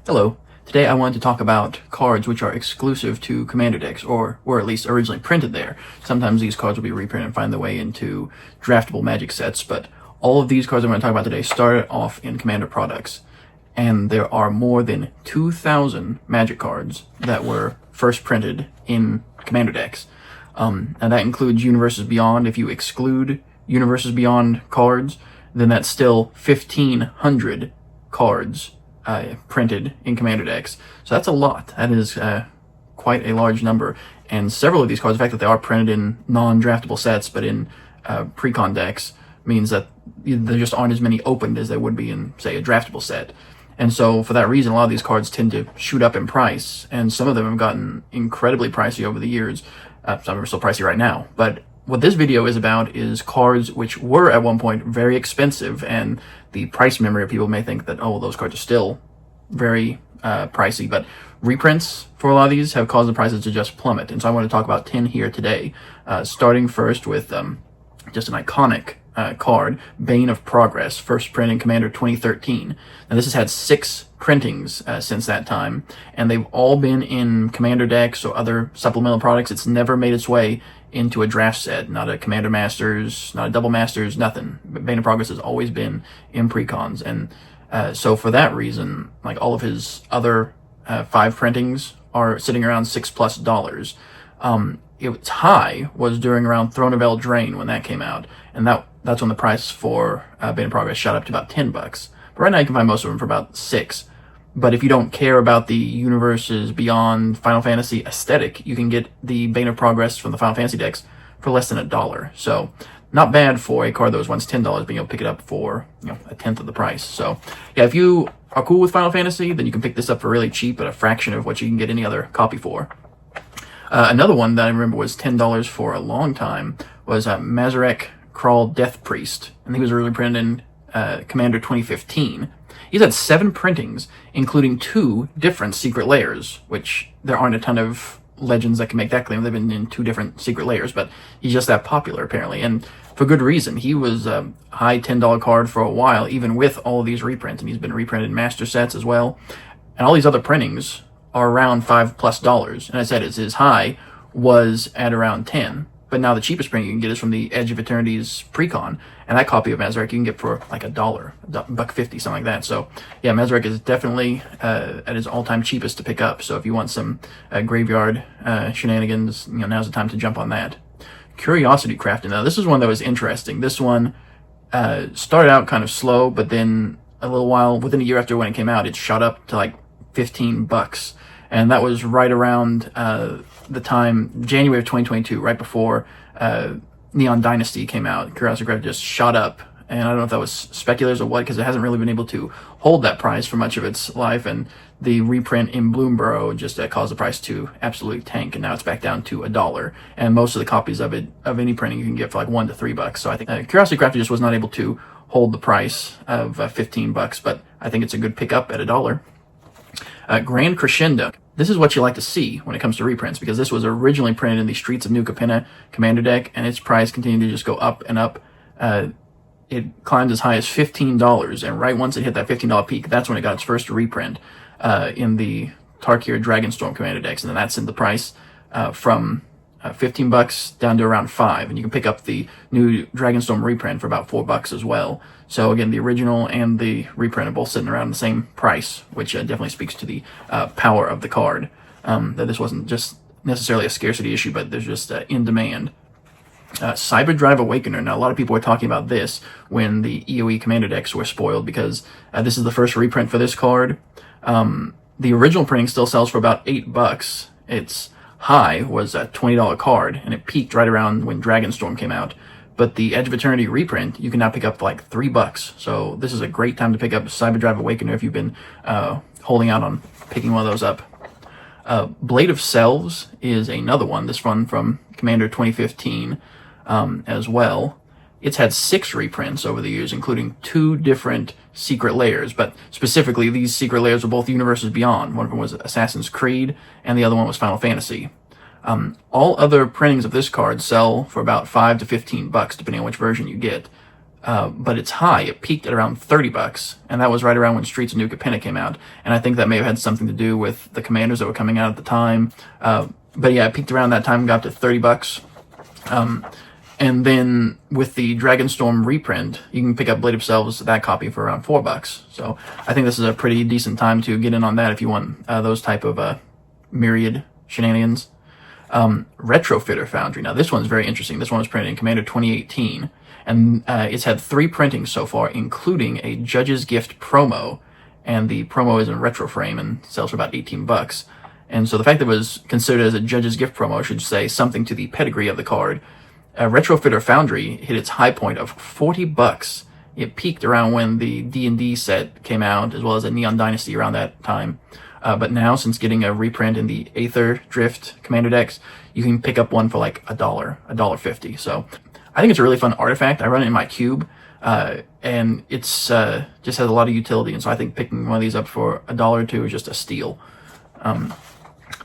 Hello. Today I wanted to talk about cards which are exclusive to Commander decks, or were at least originally printed there. Sometimes these cards will be reprinted and find their way into draftable Magic sets, but all of these cards I'm going to talk about today started off in Commander products. And there are more than 2,000 Magic cards that were first printed in Commander decks. And that includes Universes Beyond. If you exclude Universes Beyond cards, then that's still 1,500 cards printed in Commander decks. So that's a lot. That is quite a large number. And several of these cards, the fact that they are printed in non-draftable sets, but in pre-con decks, means that there just aren't as many opened as there would be in, say, a draftable set. And so for that reason, a lot of these cards tend to shoot up in price, and some of them have gotten incredibly pricey over the years. Some are still pricey right now. But what this video is about is cards which were at one point very expensive, and the price memory of people may think that, oh, well, those cards are still very pricey, but reprints for a lot of these have caused the prices to just plummet. And so I want to talk about 10 here today, starting first with just an iconic card, Bane of Progress, first print in Commander 2013. Now this has had 6 printings since that time, and they've all been in Commander decks or other supplemental products. It's never made its way into a draft set, not a Commander Masters, not a Double Masters, nothing. But Bane of Progress has always been in precons, and so for that reason, like all of his other 5 printings are sitting around $6+. Its high was during around Throne of Eldraine when that came out, and that's when the price for Bane of Progress shot up to about $10. But right now you can find most of them for about $6. But if you don't care about the Universes Beyond Final Fantasy aesthetic, you can get the Bane of Progress from the Final Fantasy decks for less than $1. So not bad for a card that was once $10, being able to pick it up for, you know, a tenth of the price. So yeah, if you are cool with Final Fantasy, then you can pick this up for really cheap at a fraction of what you can get any other copy for. Another one that I remember was $10 for a long time was Mazarek Kraul Death Priest, and he was originally printed in Commander 2015. He's had 7 printings, including 2 different secret layers, which there aren't a ton of legends that can make that claim. They've been in 2 different secret layers, but he's just that popular, apparently, and for good reason. He was a high $10 card for a while, even with all of these reprints, and he's been reprinted in master sets as well. And all these other printings are around $5+. And I said his high was at around 10. But now the cheapest print you can get is from the Edge of Eternity's precon, and that copy of Mazarek you can get for like $1, $1.50, something like that. So yeah, Mazarek is definitely at his all-time cheapest to pick up. So if you want some graveyard shenanigans, you know, now's the time to jump on that. Curiosity Crafting. Now this is one that was interesting. This one started out kind of slow, but then a little while, within a year after when it came out, it shot up to like $15. And that was right around the time, January of 2022, right before Neon Dynasty came out. Curiosity Crafting just shot up. And I don't know if that was speculators or what, because it hasn't really been able to hold that price for much of its life. And the reprint in Bloomburrow just caused the price to absolutely tank. And now it's back down to $1. And most of the copies of it, of any printing, you can get for like $1 to $3. So I think Curiosity Crafting just was not able to hold the price of $15. But I think it's a good pickup at $1. Grand Crescendo. This is what you like to see when it comes to reprints, because this was originally printed in the Streets of New Capenna Commander deck, and its price continued to just go up and up. It climbed as high as $15, and right once it hit that $15 peak, that's when it got its first reprint in the Tarkir Dragonstorm Commander decks, and then that sent the price from $15 down to around $5, and you can pick up the new Dragonstorm reprint for about $4 as well. So again, the original and the reprint are both sitting around the same price, which definitely speaks to the power of the card. That this wasn't just necessarily a scarcity issue, but there's just in demand. Cyberdrive Awakener. Now, a lot of people were talking about this when the EOE Commander decks were spoiled, because this is the first reprint for this card. The original printing still sells for about $8. Its high was a $20 card, and it peaked right around when Dragonstorm came out. But the Edge of Eternity reprint, you can now pick up for like $3. So this is a great time to pick up Cyberdrive Awakener if you've been holding out on picking one of those up. Blade of Selves is another one. This one from Commander 2015 as well. It's had 6 reprints over the years, including 2 different secret layers. But specifically, these secret layers were both Universes Beyond. One of them was Assassin's Creed, and the other one was Final Fantasy. All other printings of this card sell for about $5 to $15, depending on which version you get. but it's high. It peaked at around $30, and that was right around when Streets of New Capenna came out. And I think that may have had something to do with the commanders that were coming out at the time. But yeah, it peaked around that time, got to $30. And then with the Dragonstorm reprint, you can pick up Blade of Selves, that copy, for around $4. So I think this is a pretty decent time to get in on that if you want those type of Myriad shenanigans. Retrofitter Foundry. Now this one's very interesting. This one was printed in Commander 2018, and it's had 3 printings so far, including a Judge's Gift promo, and the promo is in retro frame and sells for about $18. And so the fact that it was considered as a Judge's Gift promo should say something to the pedigree of the card. Retrofitter Foundry hit its high point of $40. It peaked around when the D&D set came out, as well as a Neon Dynasty around that time. But now, since getting a reprint in the Aether Drift Commander decks, you can pick up one for like $1.50. So I think it's a really fun artifact. I run it in my cube, and it's just has a lot of utility. And so I think picking one of these up for $1 or $2 is just a steal.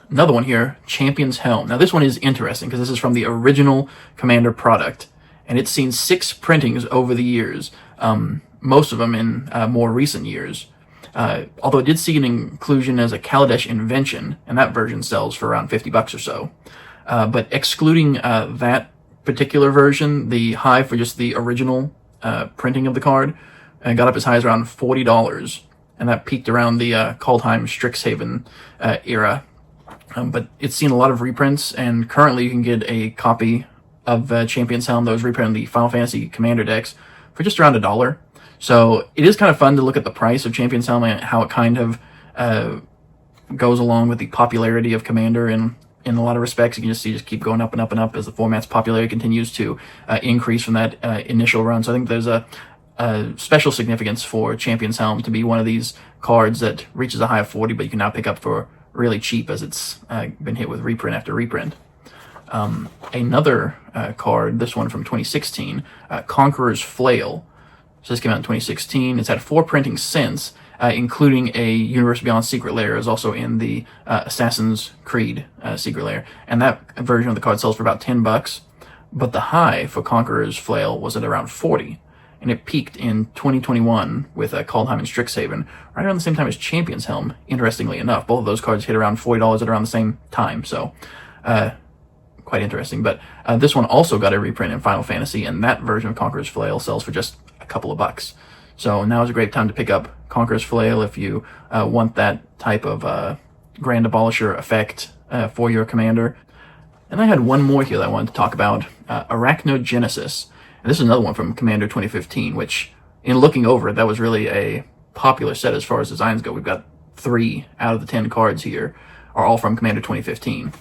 Another one here, Champion's Helm. Now this one is interesting because this is from the original Commander product, and it's seen 6 printings over the years, most of them in more recent years. Although it did see an inclusion as a Kaladesh Invention, and that version sells for around $50 or so. But excluding that particular version, the high for just the original printing of the card got up as high as around $40, and that peaked around the Kaldheim Strixhaven era. But it's seen a lot of reprints, and currently you can get a copy of Champion's Helm that was reprinted in the Final Fantasy Commander decks for just around $1. So it is kind of fun to look at the price of Champion's Helm and how it kind of goes along with the popularity of Commander in a lot of respects. You can just see keep going up and up and up as the format's popularity continues to increase from that initial run. So I think there's a special significance for Champion's Helm to be one of these cards that reaches a high of 40, but you can now pick up for really cheap as it's been hit with reprint after reprint. Another card, this one from 2016, Conqueror's Flail. So this came out in 2016. It's had 4 printings since, including a Universe Beyond Secret Lair is also in the Assassin's Creed Secret Lair. And that version of the card sells for about $10. But the high for Conqueror's Flail was at around 40. And it peaked in 2021 with Kaldheim and Strixhaven, right around the same time as Champion's Helm, interestingly enough. Both of those cards hit around $40 at around the same time, so quite interesting. But this one also got a reprint in Final Fantasy, and that version of Conqueror's Flail sells for just a couple of bucks. So now is a great time to pick up Conqueror's Flail if you want that type of Grand Abolisher effect for your commander. And I had one more here that I wanted to talk about, Arachnogenesis. And this is another one from Commander 2015, which, in looking over it, that was really a popular set as far as designs go. We've got 3 out of the 10 cards here are all from Commander 2015.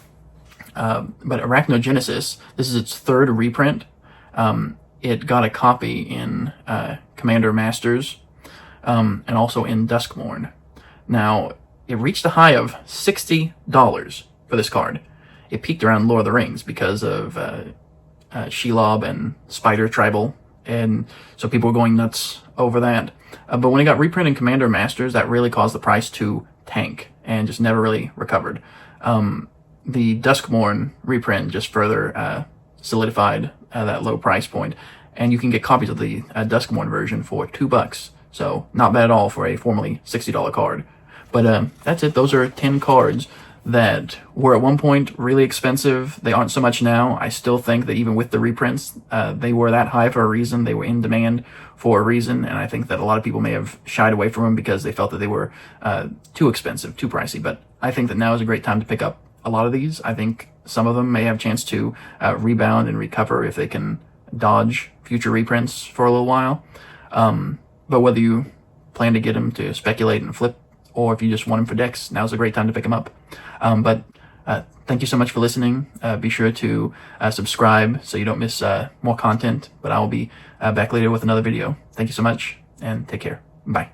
But Arachnogenesis, this is its 3rd reprint. It got a copy in Commander Masters, and also in Duskmourn. Now, it reached a high of $60 for this card. It peaked around Lord of the Rings because of Shelob and Spider Tribal, and so people were going nuts over that. But when it got reprinted in Commander Masters, that really caused the price to tank and just never really recovered. The Duskmourn reprint just further solidified that low price point, and you can get copies of the Duskmourn version for $2. So not bad at all for a formerly $60 card. But that's it. Those are 10 cards that were at one point really expensive. They aren't so much now. I still think that even with the reprints, they were that high for a reason. They were in demand for a reason, and I think that a lot of people may have shied away from them because they felt that they were too expensive, too pricey. But I think that now is a great time to pick up a lot of these. I think some of them may have a chance to rebound and recover if they can dodge future reprints for a little while. But whether you plan to get them to speculate and flip, or if you just want them for decks, now's a great time to pick them up. But thank you so much for listening. Be sure to subscribe so you don't miss more content. But I will be back later with another video. Thank you so much, and take care. Bye.